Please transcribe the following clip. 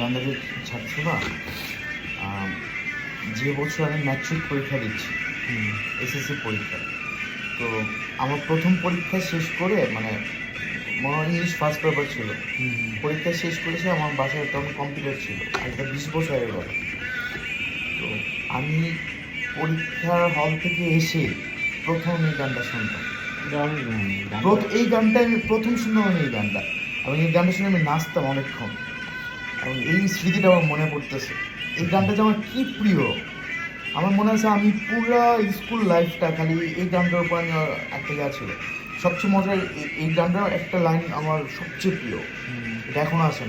গান্ধারের ছাত্র না, যে বছর আমি ম্যাট্রিক পরীক্ষা দিচ্ছি, এসএসসি পরীক্ষা, তো আমার প্রথম পরীক্ষা শেষ করে মানে মনে হয় ইংলিশ ফার্স্ট পেপার ছিল, পরীক্ষা শেষ করেছে আমার বাসায় তখন কম্পিউটার ছিল, এটা 20 বছরের কথা। তো আমি পরীক্ষার হল থেকে এসে প্রথম এই গানটা শুনতাম, এই গানটা আমি প্রথম শুনলাম, আমি এই গানটা, এবং এই গানটা শুনে আমি নাচতাম অনেকক্ষণ, এবং এই স্মৃতিটা আমার মনে পড়তেছে। এই গানটা যে আমার কী প্রিয়, আমার মনে আছে আমি পুরো স্কুল লাইফটা খালি এই গানটার উপর আমি একটা ইয়া ছিল। সবচেয়ে মজার এই গানটার একটা লাইন আমার সবচেয়ে প্রিয়, এটা এখনো আছে।